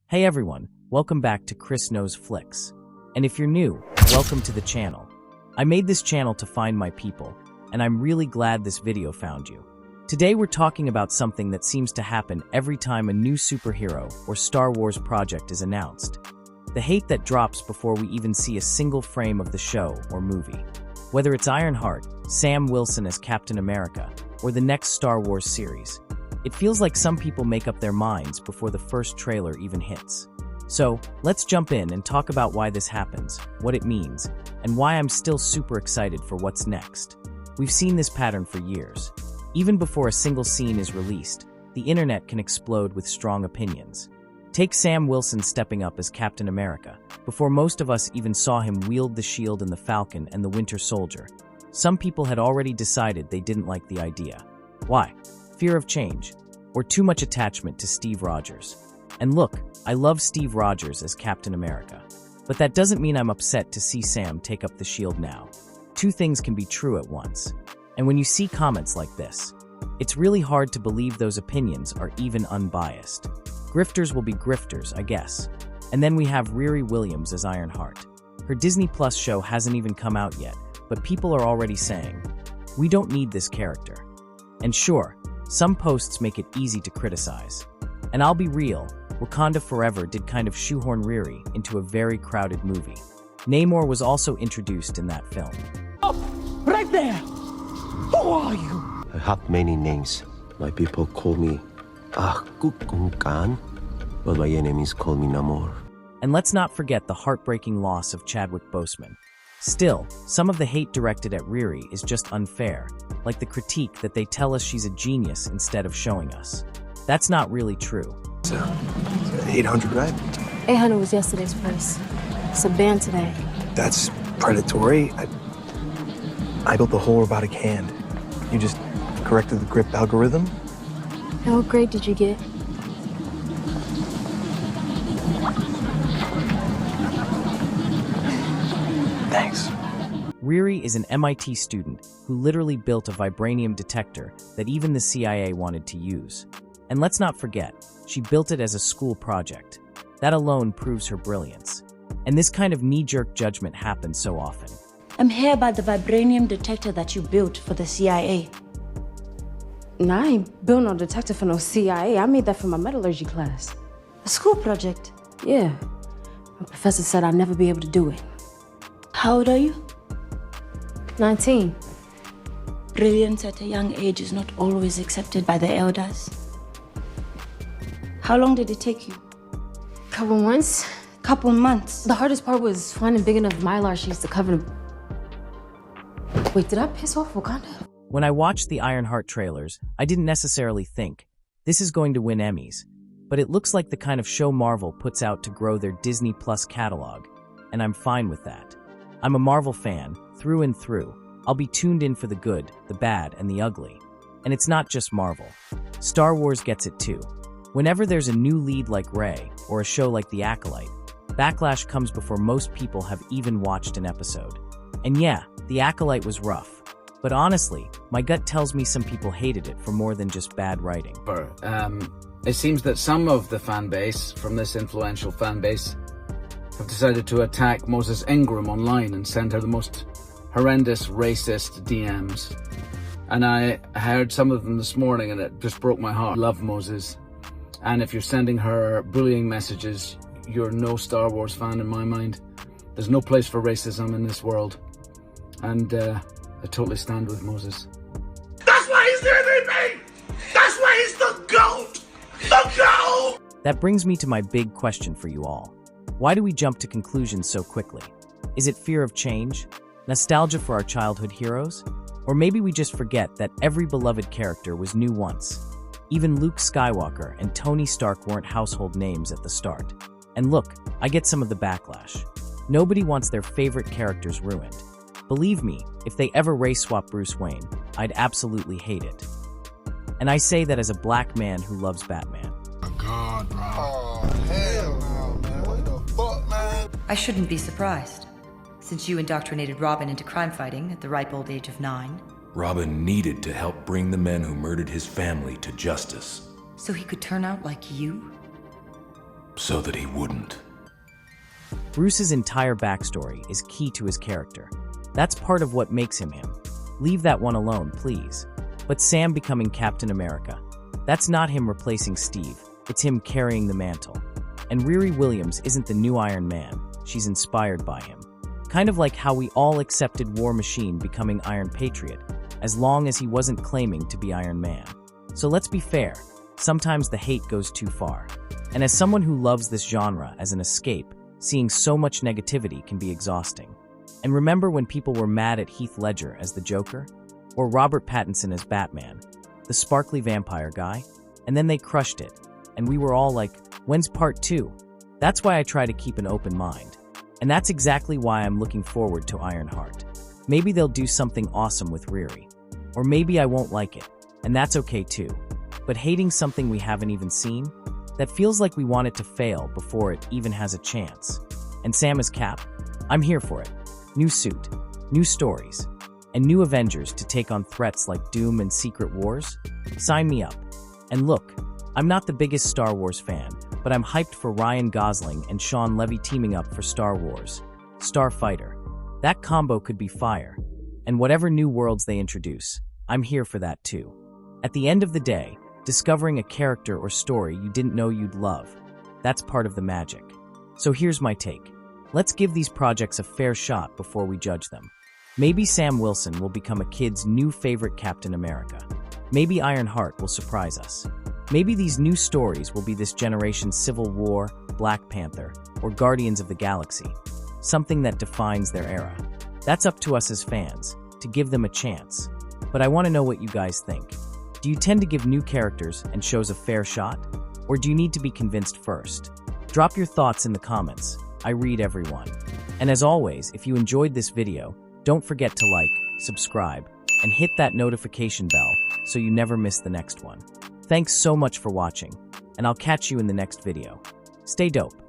Hey everyone, welcome back to Chris Knows Flicks. And if you're new, welcome to the channel. I made this channel to find my people, and I'm really glad this video found you. Today we're talking about something that seems to happen every time a new superhero or Star Wars project is announced. The hate that drops before we even see a single frame of the show or movie. Whether it's Ironheart, Sam Wilson as Captain America, or the next Star Wars series, it feels like some people make up their minds before the first trailer even hits. So, let's jump in and talk about why this happens, what it means, and why I'm still super excited for what's next. We've seen this pattern for years. Even before a single scene is released, the internet can explode with strong opinions. Take Sam Wilson stepping up as Captain America, before most of us even saw him wield the shield in the Falcon and the Winter Soldier. Some people had already decided they didn't like the idea. Why? Fear of change, or too much attachment to Steve Rogers. And look, I love Steve Rogers as Captain America. But that doesn't mean I'm upset to see Sam take up the shield now. Two things can be true at once. And when you see comments like this, it's really hard to believe those opinions are even unbiased. Grifters will be grifters, I guess. And then we have Riri Williams as Ironheart. Her Disney Plus show hasn't even come out yet, but people are already saying, we don't need this character. And sure, some posts make it easy to criticize. And I'll be real, Wakanda Forever did kind of shoehorn Riri into a very crowded movie. Namor was also introduced in that film. Oh, right there! Who are you? I have many names. My people call me Khan, but my enemies call me Namor. And let's not forget the heartbreaking loss of Chadwick Boseman. Still, some of the hate directed at Riri is just unfair, like the critique that they tell us she's a genius instead of showing us. That's not really true. So, 800, right? 800 was yesterday's price. It's a band today. That's predatory. I built the whole robotic hand. You just corrected the grip algorithm? And what grade did you get? Thanks. Riri is an MIT student who literally built a vibranium detector that even the CIA wanted to use. And let's not forget, she built it as a school project. That alone proves her brilliance. And this kind of knee-jerk judgment happens so often. I'm here about the vibranium detector that you built for the CIA. Nah, I ain't built no detector for no CIA. I made that for my metallurgy class. A school project? Yeah. My professor said I'd never be able to do it. How old are you? 19. Brilliance at a young age is not always accepted by the elders. How long did it take you? Couple months. Couple months. The hardest part was finding big enough mylar sheets to cover the... Wait, did I piss off Wakanda? When I watched the Ironheart trailers, I didn't necessarily think, this is going to win Emmys. But it looks like the kind of show Marvel puts out to grow their Disney Plus catalog, and I'm fine with that. I'm a Marvel fan, through and through. I'll be tuned in for the good, the bad, and the ugly. And it's not just Marvel. Star Wars gets it too. Whenever there's a new lead like Rey, or a show like The Acolyte, backlash comes before most people have even watched an episode. And yeah, The Acolyte was rough. But honestly, my gut tells me some people hated it for more than just bad writing. It seems that some of the fan base, from this influential fan base, have decided to attack Moses Ingram online and send her the most horrendous racist DMs. And I heard some of them this morning and it just broke my heart. Love Moses. And if you're sending her bullying messages, you're no Star Wars fan in my mind. There's no place for racism in this world. And I totally stand with Moses. That's why he's the MVP! That's why he's the GOAT! The GOAT! That brings me to my big question for you all. Why do we jump to conclusions so quickly? Is it fear of change? Nostalgia for our childhood heroes? Or maybe we just forget that every beloved character was new once. Even Luke Skywalker and Tony Stark weren't household names at the start. And look, I get some of the backlash. Nobody wants their favorite characters ruined. Believe me, if they ever race swap Bruce Wayne, I'd absolutely hate it. And I say that as a black man who loves Batman. Oh God, bro. Oh, hell no, man. What the fuck, man? I shouldn't be surprised, since you indoctrinated Robin into crime fighting at the ripe old age of 9. Robin needed to help bring the men who murdered his family to justice. So he could turn out like you? so that he wouldn't. Bruce's entire backstory is key to his character. That's part of what makes him him. Leave that one alone, please. But Sam becoming Captain America, that's not him replacing Steve, it's him carrying the mantle. And Riri Williams isn't the new Iron Man, she's inspired by him. Kind of like how we all accepted War Machine becoming Iron Patriot, as long as he wasn't claiming to be Iron Man. So let's be fair, sometimes the hate goes too far. And as someone who loves this genre as an escape, seeing so much negativity can be exhausting. And remember when people were mad at Heath Ledger as the Joker? Or Robert Pattinson as Batman, the sparkly vampire guy? And then they crushed it, and we were all like, when's part 2? That's why I try to keep an open mind. And that's exactly why I'm looking forward to Ironheart. Maybe they'll do something awesome with Riri. Or maybe I won't like it, and that's okay too. But hating something we haven't even seen? That feels like we want it to fail before it even has a chance. And Sam as Cap? I'm here for it. New suit, new stories, and new Avengers to take on threats like Doom and Secret Wars? Sign me up. And look, I'm not the biggest Star Wars fan, but I'm hyped for Ryan Gosling and Sean Levy teaming up for Star Wars. Starfighter. That combo could be fire. And whatever new worlds they introduce, I'm here for that too. At the end of the day, discovering a character or story you didn't know you'd love, that's part of the magic. So here's my take. Let's give these projects a fair shot before we judge them. Maybe Sam Wilson will become a kid's new favorite Captain America. Maybe Ironheart will surprise us. Maybe these new stories will be this generation's Civil War, Black Panther, or Guardians of the Galaxy. Something that defines their era. That's up to us as fans, to give them a chance. But I want to know what you guys think. Do you tend to give new characters and shows a fair shot? Or do you need to be convinced first? Drop your thoughts in the comments. I read everyone. And as always, if you enjoyed this video, don't forget to like, subscribe, and hit that notification bell so you never miss the next one. Thanks so much for watching, and I'll catch you in the next video. Stay dope.